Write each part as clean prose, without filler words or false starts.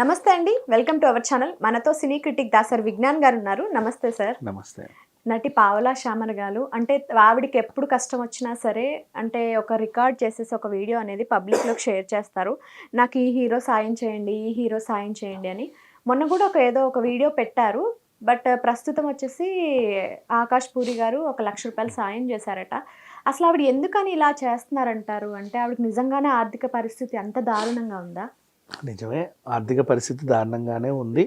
నమస్తే అండి. Welcome to our channel. మనతో సినీ క్రిటిక్ దాసరి విజ్ఞాన్ గారు ఉన్నారు. నమస్తే సార్. నమస్తే. నటి పావలా శామల గారు అంటే ఆవిడకి ఎప్పుడు కష్టం వచ్చినా సరే అంటే ఒక రికార్డ్ చేసేసి ఒక వీడియో అనేది పబ్లిక్‌లోకి షేర్ చేస్తారు. నాకు ఈ హీరో సాయం చేయండి, ఈ హీరో సాయం చేయండి అని. మొన్న కూడా ఏదో ఒక వీడియో పెట్టారు. బట్ ప్రస్తుతం వచ్చేసి ఆకాష్ పూరి గారు ఒక ₹1,00,000 సాయం చేశారట. అసలు ఆవిడ ఎందుకని ఇలా చేస్తున్నారంటారు? అంటే ఆవిడకి నిజంగానే ఆర్థిక పరిస్థితి అంత దారుణంగా ఉందా? నిజమే. ఆర్థిక పరిస్థితి దారుణంగానే ఉంది.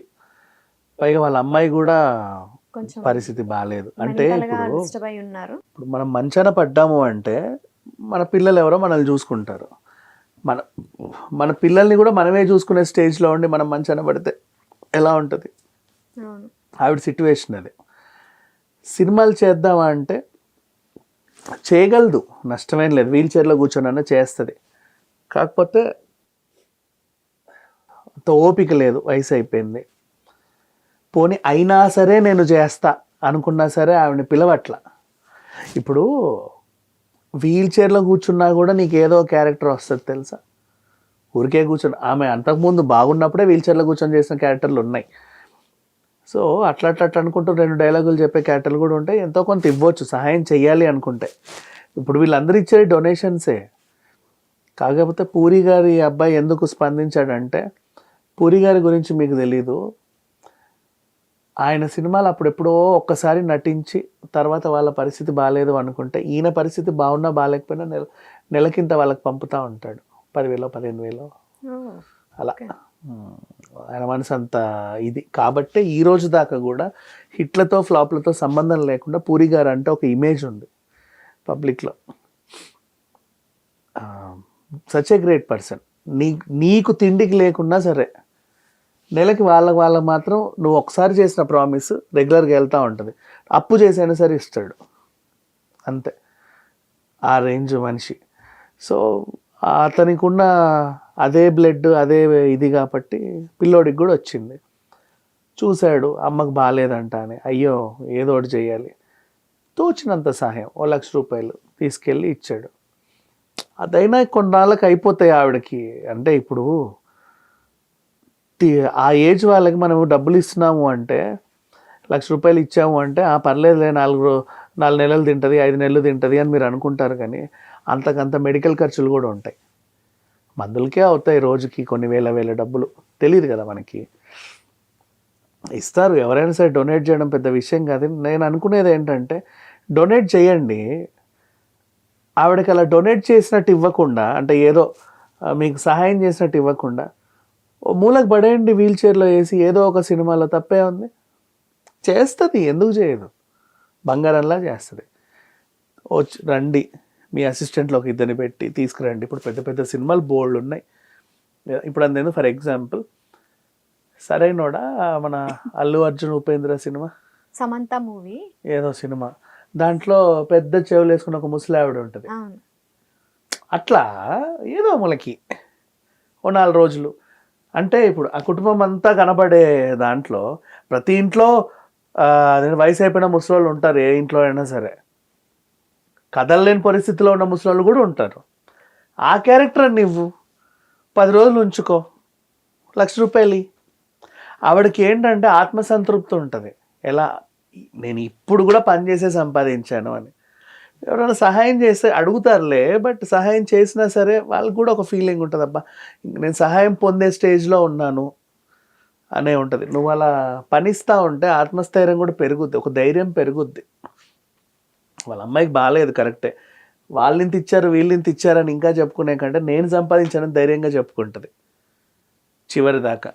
పైగా వాళ్ళ అమ్మాయి గూడా కొంచెం పరిస్థితి బాలేదు. అంటే మెంటల్‌గా ఇప్పుడు డిస్టర్బ్ అయ్యి ఉన్నారు. ఇప్పుడు మనం మంచాన పడ్డాము అంటే మన పిల్లలెవరో మనల్ని చూసుకుంటారు. మన మన పిల్లల్ని గూడా మనమే చూసుకునే స్టేజ్‌లో ఉండి మనం మంచాన పడితే ఎలా ఉంటది? అవును. ఆవిడ సిట్యుయేషన్ అది. సినిమాలు చేద్దామా అంటే చేయగలదు. నష్టమేం లేదు. వీల్ చైర్‌లో కూర్చొనన్నా చేస్తది. కాకపోతే అంత ఓపిక లేదు. వయసు అయిపోయింది. పోనీ అయినా సరే నేను చేస్తా అనుకున్నా సరే ఆవిడని పిలవట్ల. ఇప్పుడు వీల్ చైర్లో కూర్చున్నా కూడా నీకు ఏదో క్యారెక్టర్ వస్తుంది తెలుసా? ఊరికే కూర్చొని ఆమె అంతకుముందు బాగున్నప్పుడే వీల్ చైర్లో కూర్చొని చేసిన క్యారెక్టర్లు ఉన్నాయి. సో అట్లా అనుకుంటూ 2 డైలాగులు చెప్పే క్యారెక్టర్లు కూడా ఉంటాయి. ఎంతో కొంత ఇవ్వచ్చు సహాయం చెయ్యాలి అనుకుంటే. ఇప్పుడు వీళ్ళందరూ ఇచ్చేది డొనేషన్సే. కాకపోతే పూరి గారి అబ్బాయి ఎందుకు స్పందించాడంటే, పూరి గారి గురించి మీకు తెలీదు. ఆయన సినిమాలు అప్పుడెప్పుడో ఒక్కసారి నటించి తర్వాత వాళ్ళ పరిస్థితి బాగాలేదు అనుకుంటే ఈయన పరిస్థితి బాగున్నా బాగాలేకపోయినా నెలకింత వాళ్ళకి పంపుతూ ఉంటాడు. 10,000 15,000 ఓహ్! అలా. ఓకే. ఆయన మనసు అంత ఇది కాబట్టి ఈ రోజు దాకా కూడా హిట్లతో ఫ్లాప్లతో సంబంధం లేకుండా పూరి గారు అంటే ఒక ఇమేజ్ ఉంది పబ్లిక్లో. Such a great person. నీకు తిండికి లేకున్నా సరే నెలకి వాళ్ళకి మాత్రం నువ్వు ఒకసారి చేసిన ప్రామిస్ రెగ్యులర్గా వెళ్తూ ఉంటుంది. అప్పు చేసైనా సరే ఇస్తాడు. అంతే. ఆ రేంజ్ మనిషి. సో అతనికి ఉన్న అదే బ్లడ్ అదే ఇది కాబట్టి పిల్లోడికి కూడా వచ్చింది. చూశాడు అమ్మకు బాగాలేదంట అని. అయ్యో ఏదో ఒకటి చేయాలి. తోచినంత సహాయం ₹1,00,000 తీసుకెళ్ళి ఇచ్చాడు. అదైనా కొన్నాళ్ళకి అయిపోతాయి ఆవిడకి. అంటే ఇప్పుడు ఆ ఏజ్ వాళ్ళకి మనం డబ్బులు ఇస్తున్నాము అంటే ₹1,00,000 ఇచ్చాము అంటే పర్లేదులే 4 నెలలు తింటుంది 5 నెలలు తింటుంది అని మీరు అనుకుంటారు. కానీ అంతకంత మెడికల్ ఖర్చులు కూడా ఉంటాయి. మందులకే అవుతాయి రోజుకి కొన్ని వేల డబ్బులు. తెలియదు కదా మనకి. ఇస్తారు ఎవరైనా సరే. డొనేట్ చేయడం పెద్ద విషయం కాదు. నేను అనుకునేది ఏంటంటే డొనేట్ చేయండి. ఆవిడకి అలా డొనేట్ చేసినట్టు ఇవ్వకుండా, అంటే ఏదో మీకు సహాయం చేసినట్టు ఇవ్వకుండా ఓ మూలకు పడేయండి వీల్ చైర్లో వేసి. ఏదో ఒక సినిమాలో తప్పే ఉంది. చేస్తుంది, ఎందుకు చేయదు? బంగారంలా చేస్తుంది. రండి మీ అసిస్టెంట్లో ఒక ఇద్దరిని పెట్టి తీసుకురండి. ఇప్పుడు పెద్ద సినిమాలు బోల్డ్ ఉన్నాయి. ఇప్పుడు అందేందు ఫర్ ఎగ్జాంపుల్ సరైనోడా మన అల్లు అర్జున్ ఉపేంద్ర సినిమా సమంత మూవీ. ఏదో సినిమా దాంట్లో పెద్ద చెవులు వేసుకున్న ఒక ముసలావిడ ఉంటుంది. అవును. అట్లా ఏదో మనకి ఓ 4 రోజులు అంటే ఇప్పుడు ఆ కుటుంబం అంతా కనబడే దాంట్లో ప్రతి ఇంట్లో వయసు అయిపోయిన ముసలోళ్ళు ఉంటారు. ఏ ఇంట్లో అయినా సరే కదలలేని పరిస్థితిలో ఉన్న ముసలోళ్ళు కూడా ఉంటారు. ఆ క్యారెక్టర్ నువ్వు 10 రోజులు ఉంచుకో, ₹1,00,000. ఆవిడకి ఏంటంటే ఆత్మసంతృప్తి ఉంటుంది. ఎలా నేను ఇప్పుడు కూడా పనిచేసే సంపాదించాను అని. ఎవరైనా సహాయం చేస్తే అడుగుతారులే, బట్ సహాయం చేసినా సరే వాళ్ళకి కూడా ఒక ఫీలింగ్ ఉంటుంది. అబ్బా నేను సహాయం పొందే స్టేజ్లో ఉన్నాను అనే ఉంటుంది. నువ్వు అలా పనిస్తూ ఉంటే ఆత్మస్థైర్యం కూడా పెరుగుద్ది, ఒక ధైర్యం పెరుగుద్ది. వాళ్ళ అమ్మాయికి బాగాలేదు కరెక్టే. వాళ్ళింత ఇచ్చారు వీళ్ళింత ఇచ్చారని ఇంకా చెప్పుకునే కంటే నేను సంపాదించానని ధైర్యంగా చెప్పుకుంటుంది చివరి దాకా.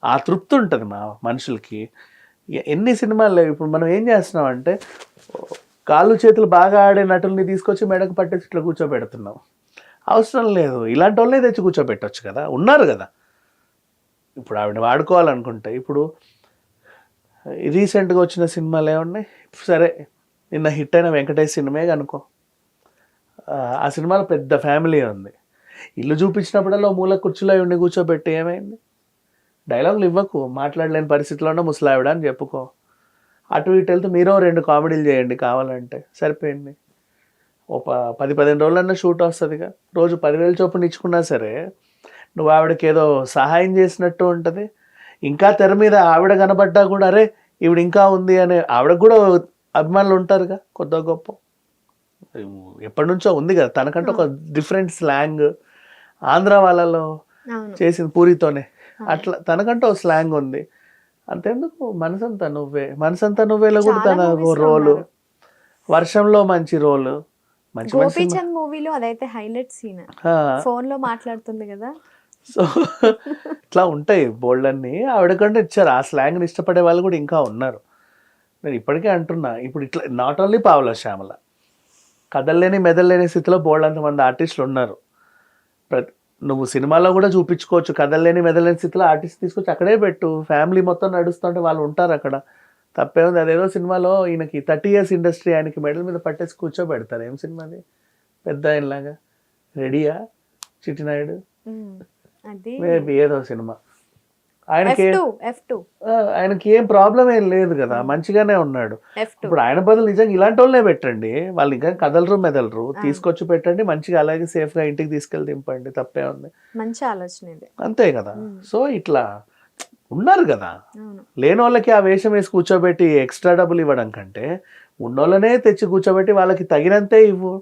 ఆ తృప్తి ఉంటుంది మా మనుషులకి. ఎన్ని సినిమాలు లేవు. ఇప్పుడు మనం ఏం చేస్తున్నాం అంటే కాళ్ళు చేతులు బాగా ఆడే నటుల్ని తీసుకొచ్చి మెడకు పట్టేసి ఇట్లా కూర్చోబెడుతున్నాం. అవసరం లేదు. ఇలాంటి వాళ్ళనే తెచ్చి కూర్చోబెట్టవచ్చు కదా, ఉన్నారు కదా. ఇప్పుడు ఆవిడ వాడుకోవాలనుకుంటే ఇప్పుడు రీసెంట్గా వచ్చిన సినిమాలు ఏమున్నాయి? సరే నిన్న హిట్ అయిన వెంకటేష్ సినిమా కనుకో. ఆ సినిమాలో పెద్ద ఫ్యామిలీ ఉంది. ఇల్లు చూపించినప్పుడల్లా మూల కుర్చీలో ఉండి కూర్చోబెట్టి ఏమైంది? డైలాగులు ఇవ్వకు, మాట్లాడలేని పరిస్థితిలో ఉన్న ముసలావిడ అని చెప్పుకో. అటు ఇటు వెళ్తే మీరో 2 కామెడీలు చేయండి కావాలంటే, సరిపోయింది. ఓ 10-15 రోజులన్నా షూట్ వస్తుందిగా. రోజు 10,000 చొప్పున ఇచ్చుకున్నా సరే నువ్వు ఆవిడకి ఏదో సహాయం చేసినట్టు ఉంటుంది. ఇంకా తెర మీద ఆవిడ కనబడ్డా కూడా అరే ఈవిడ ఇంకా ఉంది అనే ఆవిడకు కూడా అభిమానులు ఉంటారుగా కొద్ది గొప్ప. ఎప్పటి నుంచో ఉంది కదా తనకంటే ఒక డిఫరెంట్ స్లాంగ్. ఆంధ్ర వాళ్ళలో అవును. చేసింది పూరితోనే అట్లా తనకంటే ఒక స్లాంగ్ ఉంది. అంతెందుకు మనసంతా నువ్వేలో కూడా చాలా తన movies లో రోలు, ఉన్నారు. వర్షంలో మంచి రోలు, మంచి మంచి సినిమా. గోపీచంద్ మూవీలో అదైతే హైలైట్ సీన్. ఆ, ఫోన్ లో మాట్లాడుతుంది కదా. సో ఇట్లా ఉంటాయి బోల్డ్ అన్ని. ఆవిడకంటే ఇచ్చారు ఆ స్లాంగ్ని ఇష్టపడే వాళ్ళు కూడా ఇంకా ఉన్నారు. నేను ఇప్పటికే అంటున్నా, ఇప్పుడు ఇట్లా నాట్ ఓన్లీ పావలా శ్యామల, కదల్లేని మెదల్లేని స్థితిలో బోల్డ్ అంతమంది ఆర్టిస్టులు ఉన్నారు. నువ్వు సినిమాలో కూడా చూపించుకోవచ్చు, కదల్లేని మెదలేని స్థితిలో ఆర్టిస్ట్ తీసుకొచ్చి అక్కడే పెట్టు, ఫ్యామిలీ మొత్తం నడుస్తుంటే వాళ్ళు ఉంటారు అక్కడ, తప్పే ఉంది. అదేదో సినిమాలో ఈయనకి 30 years ఇండస్ట్రీ ఆయనకి మెడల్ మీద పట్టేసి కూర్చోబెడతారు. ఏం సినిమాది పెద్ద ఆయనలాగా, రెడీయా చిట్టినాయుడు ఉమ్, అది మేబీ ఏదో సినిమా. ఆయనకి F2 ఆయనకి ఏం ప్రాబ్లం ఏం లేదు కదా, మంచిగానే ఉన్నాడు. F2 ఇప్పుడు ఆయన బదులు నిజంగా ఇలాంటి వాళ్ళనే పెట్టండి, వాళ్ళు ఇంకా కదలరు మెదలరు, తీసుకొచ్చి పెట్టండి మంచిగా, అలాగే సేఫ్ గా ఇంటికి తీసుకెళ్ళి దింపండి, తప్పే ఉంది. మంచి ఆలోచన ఇది. అంతే కదా. సో ఇట్లా ఉన్నారు కదా. అవును. లేని వాళ్ళకి ఆ వేషం వేసి కూర్చోబెట్టి ఎక్స్ట్రా డబ్బులు ఇవ్వడం కంటే ఉన్నోళ్ళనే తెచ్చి కూర్చోబెట్టి వాళ్ళకి తగినంతే ఇవ్వు.